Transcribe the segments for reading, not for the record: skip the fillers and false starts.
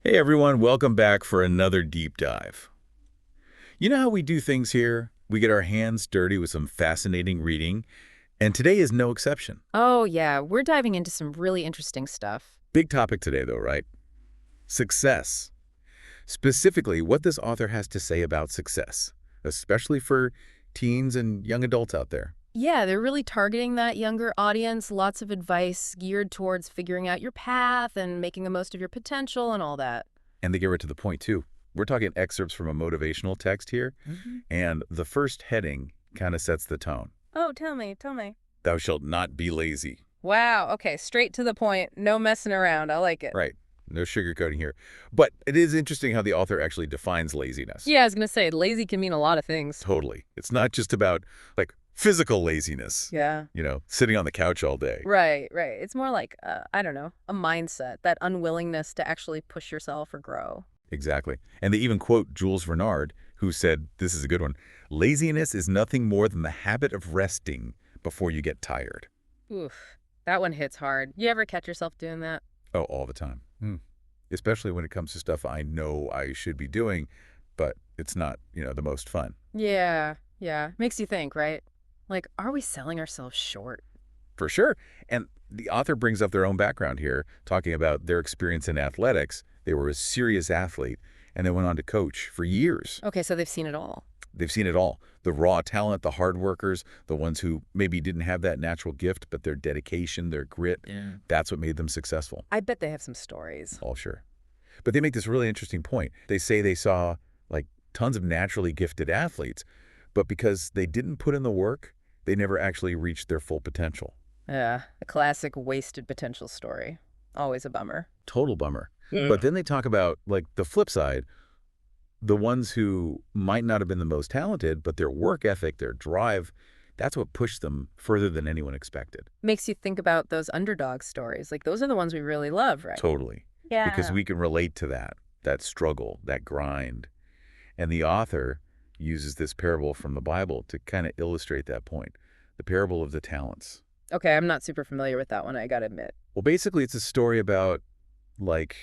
Hey everyone, welcome back for another deep dive. You know how we do things here? We get our hands dirty with some fascinating reading, and today is no exception. Oh, yeah, we're diving into some really interesting stuff. Big topic today though, right? Success. Specifically, what this author has to say about success, especially for teens and young adults out there. Yeah, they're really targeting that younger audience, lots of advice geared towards figuring out your path and making the most of your potential and all that. And they get right to the point too. We're talking excerpts from a motivational text here, and the first heading kind of sets the tone. Oh, tell me. Thou shalt not be lazy. Wow, okay, straight to the point, no messing around, I like it. Right. No sugarcoating here. But it is interesting how the author actually defines laziness. Yeah, I was gonna say, lazy can mean a lot of things. Totally. It's not just about, like, physical laziness, Yeah. sitting on the couch all day. Right. It's more like, I don't know, a mindset, that unwillingness to actually push yourself or grow. Exactly. And they even quote Jules Renard, who said, this is a good one, laziness is nothing more than the habit of resting before you get tired. Oof, that one hits hard. You ever catch yourself doing that? Oh, all the time. Especially when it comes to stuff I know I should be doing, but it's not, the most fun. Yeah. Makes you think, right? Like, are we selling ourselves short? For sure. And the author brings up their own background here, talking about their experience in athletics. They were a serious athlete, and they went on to coach for years. Okay, so they've seen it all. They've seen it all. The raw talent, the hard workers, the ones who maybe didn't have that natural gift, but their dedication, their grit, that's what made them successful. I bet they have some stories. All sure. But they make this really interesting point. They say they saw, like, tons of naturally gifted athletes, but because they didn't put in the work, they never actually reached their full potential. Yeah, a classic wasted potential story. Always a bummer. Total bummer. But then they talk about, like, the flip side, the ones who might not have been the most talented, but their work ethic, their drive, that's what pushed them further than anyone expected. Makes you think about those underdog stories. Like, those are the ones we really love, right? Totally. Yeah. Because we can relate to that struggle, that grind. And the author uses this parable from the Bible to kind of illustrate that point, the parable of the talents. Okay, I'm not super familiar with that one, I gotta admit. Well, basically, it's a story about, like,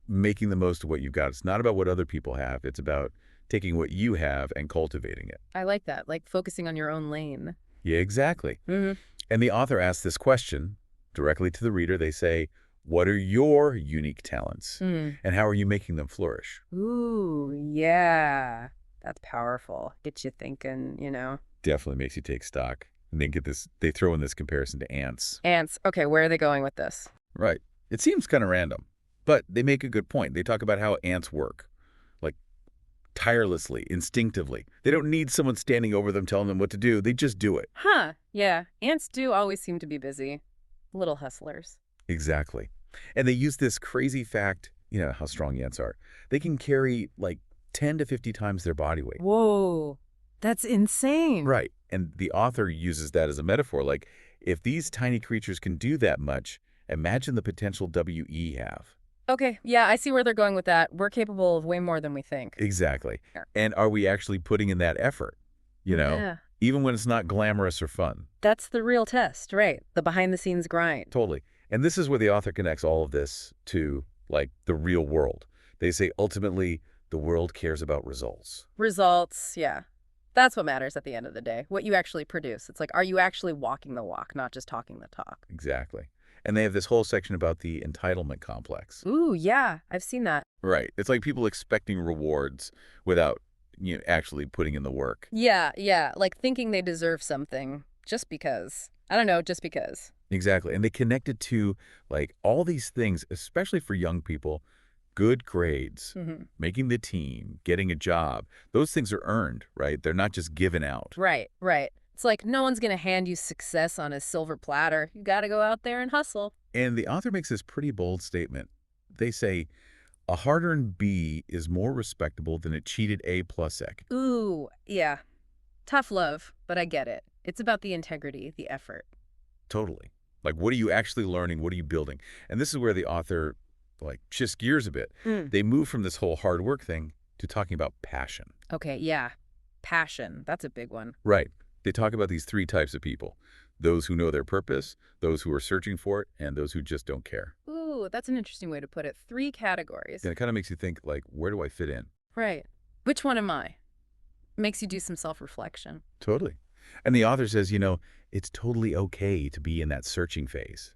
making the most of what you've got. It's not about what other people have. It's about taking what you have and cultivating it. I like that, like focusing on your own lane. Yeah, exactly. Mm-hmm. And the author asks this question directly to the reader. They say, what are your unique talents? And how are you making them flourish? Ooh, yeah. That's powerful. Gets you thinking. Definitely makes you take stock. And they throw in this comparison to ants. Ants. Okay, where are they going with this? Right. It seems kind of random, but they make a good point. They talk about how ants work, like tirelessly, instinctively. They don't need someone standing over them telling them what to do. They just do it. Huh, yeah. Ants do always seem to be busy. Little hustlers. Exactly. And they use this crazy fact, how strong ants are. They can carry like 10 to 50 times their body weight. Whoa, that's insane. Right. And the author uses that as a metaphor. Like, if these tiny creatures can do that much, imagine the potential WE have. Okay, yeah, I see where they're going with that. We're capable of way more than we think. Exactly. Sure. And are we actually putting in that effort? Yeah. Even when it's not glamorous or fun. That's the real test, right? The behind-the-scenes grind. Totally. And this is where the author connects all of this to, like, the real world. They say, ultimately, the world cares about results. Results, yeah. That's what matters at the end of the day, what you actually produce. It's like, are you actually walking the walk, not just talking the talk? Exactly. And they have this whole section about the entitlement complex. Ooh, yeah, I've seen that. Right. It's like people expecting rewards without, actually putting in the work. Yeah, like thinking they deserve something just because. I don't know, just because. Exactly. And they connect it to, like, all these things, especially for young people, good grades, making the team, getting a job. Those things are earned, right? They're not just given out. Right. It's like no one's going to hand you success on a silver platter. You got to go out there and hustle. And the author makes this pretty bold statement. They say, a hard-earned B is more respectable than a cheated A plus ec. Ooh, yeah. Tough love, but I get it. It's about the integrity, the effort. Totally. Like, what are you actually learning? What are you building? And this is where the author, like, shifts gears a bit. They move from this whole hard work thing to talking about passion. Okay, yeah. Passion. That's a big one. Right. They talk about these three types of people. Those who know their purpose, those who are searching for it, and those who just don't care. Ooh, Ooh, that's an interesting way to put it. 3 categories. And it kind of makes you think, like, where do I fit in? Right. Which one am I? Makes you do some self-reflection. Totally. And the author says, it's totally okay to be in that searching phase,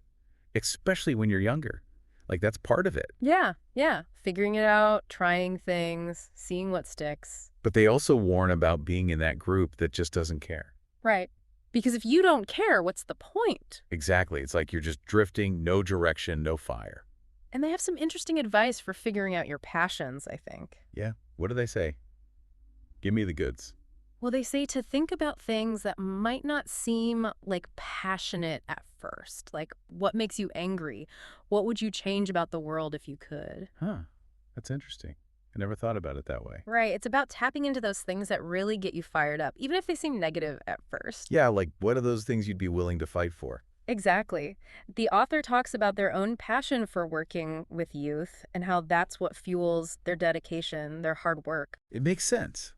especially when you're younger. Like, that's part of it. Yeah, yeah. Figuring it out, trying things, seeing what sticks. But they also warn about being in that group that just doesn't care. Right. Because if you don't care, what's the point? Exactly. It's like you're just drifting, no direction, no fire. And they have some interesting advice for figuring out your passions, I think. Yeah. What do they say? Give me the goods. Well, they say to think about things that might not seem like passionate at first. Like, what makes you angry? What would you change about the world if you could? Huh. That's interesting. I never thought about it that way. Right. It's about tapping into those things that really get you fired up, even if they seem negative at first. Yeah, like what are those things you'd be willing to fight for? Exactly. The author talks about their own passion for working with youth and how that's what fuels their dedication, their hard work. It makes sense.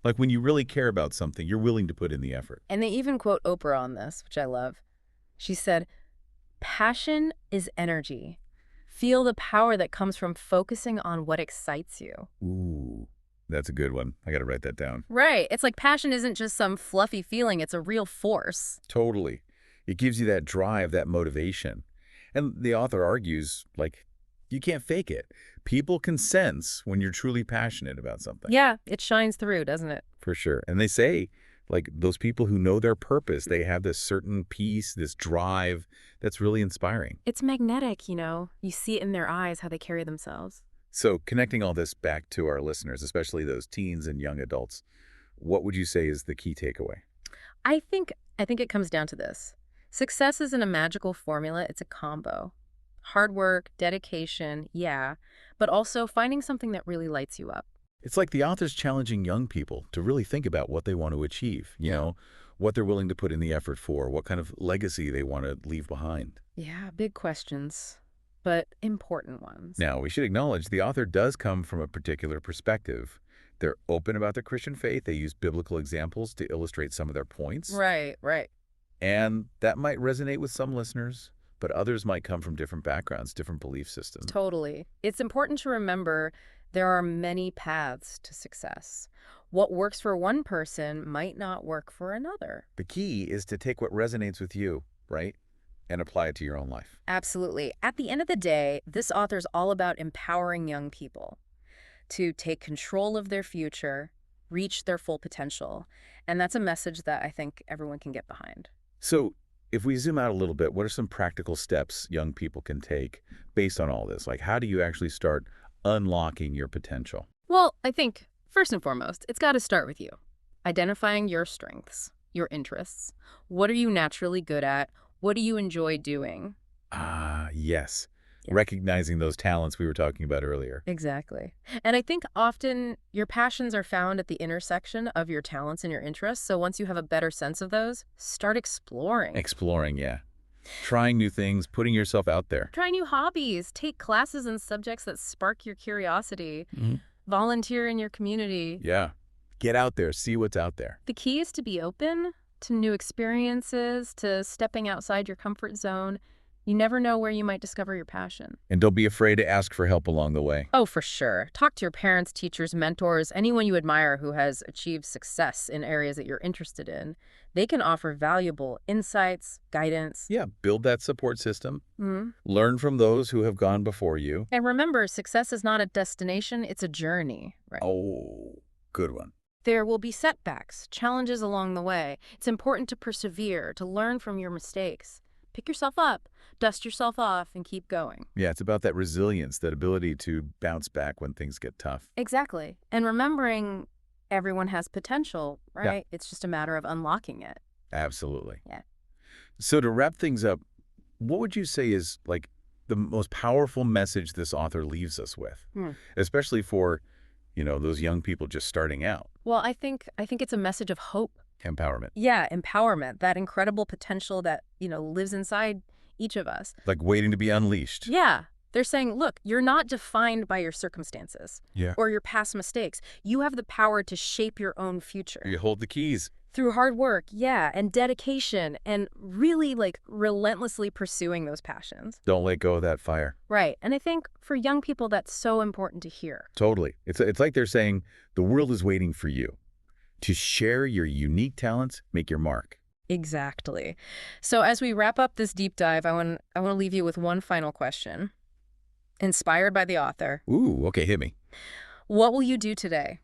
Like when you really care about something, you're willing to put in the effort. And they even quote Oprah on this, which I love. She said, "Passion is energy. Feel the power that comes from focusing on what excites you." Ooh, that's a good one. I got to write that down. Right. It's like passion isn't just some fluffy feeling. It's a real force. Totally. It gives you that drive, that motivation. And the author argues, like, you can't fake it. People can sense when you're truly passionate about something. Yeah, it shines through, doesn't it? For sure. And they say, like, those people who know their purpose, they have this certain peace, this drive that's really inspiring. It's magnetic, you know. You see it in their eyes, how they carry themselves. So connecting all this back to our listeners, especially those teens and young adults, what would you say is the key takeaway? I think it comes down to this. Success isn't a magical formula, it's a combo. Hard work, dedication, yeah, but also finding something that really lights you up. It's like the author's challenging young people to really think about what they want to achieve, what they're willing to put in the effort for, what kind of legacy they want to leave behind. Yeah, big questions, but important ones. Now, we should acknowledge the author does come from a particular perspective. They're open about their Christian faith. They use biblical examples to illustrate some of their points. Right, right. And that might resonate with some listeners, but others might come from different backgrounds, different belief systems. Totally. It's important to remember there are many paths to success. What works for one person might not work for another. The key is to take what resonates with you, right, and apply it to your own life. Absolutely. At the end of the day, this author's all about empowering young people to take control of their future, reach their full potential. And that's a message that I think everyone can get behind. So if we zoom out a little bit, what are some practical steps young people can take based on all this? Like, how do you actually start unlocking your potential? Well, I think, first and foremost, it's got to start with you. Identifying your strengths, your interests. What are you naturally good at? What do you enjoy doing? Ah, yes. Yeah. Recognizing those talents we were talking about earlier. Exactly. And I think often your passions are found at the intersection of your talents and your interests. So once you have a better sense of those, start exploring. Exploring, yeah. Trying new things, putting yourself out there. Try new hobbies. Take classes and subjects that spark your curiosity. Mm-hmm. Volunteer in your community. Yeah. Get out there. See what's out there. The key is to be open to new experiences, to stepping outside your comfort zone. You never know where you might discover your passion. And don't be afraid to ask for help along the way. Oh, for sure. Talk to your parents, teachers, mentors, anyone you admire who has achieved success in areas that you're interested in. They can offer valuable insights, guidance. Yeah, build that support system. Mm-hmm. Learn from those who have gone before you. And remember, success is not a destination, it's a journey. Right? Oh, good one. There will be setbacks, challenges along the way. It's important to persevere, to learn from your mistakes. Pick yourself up, dust yourself off, and keep going. Yeah, it's about that resilience, that ability to bounce back when things get tough. Exactly. And remembering everyone has potential, right? Yeah. It's just a matter of unlocking it. Absolutely. Yeah. So to wrap things up, what would you say is like the most powerful message this author leaves us with, especially for, those young people just starting out? Well, I think it's a message of hope. Empowerment. Yeah, empowerment, that incredible potential that, lives inside each of us. Like waiting to be unleashed. Yeah. They're saying, look, you're not defined by your circumstances Yeah. or your past mistakes. You have the power to shape your own future. You hold the keys. Through hard work, yeah, and dedication, and really, like, relentlessly pursuing those passions. Don't let go of that fire. Right, and I think for young people, that's so important to hear. Totally. It's like they're saying the world is waiting for you to share your unique talents, make your mark. Exactly. So as we wrap up this deep dive, I want to leave you with one final question. Inspired by the author, Ooh, okay, hit me. what will you do today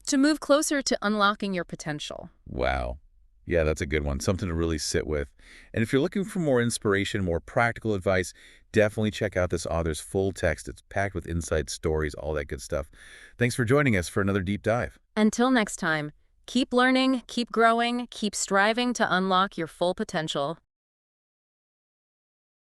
to move closer to unlocking your potential? Wow. Yeah, that's a good one. Something to really sit with. And if you're looking for more inspiration, more practical advice, definitely check out this author's full text. It's packed with insight, stories, all that good stuff. Thanks for joining us for another deep dive. Until next time, keep learning, keep growing, keep striving to unlock your full potential.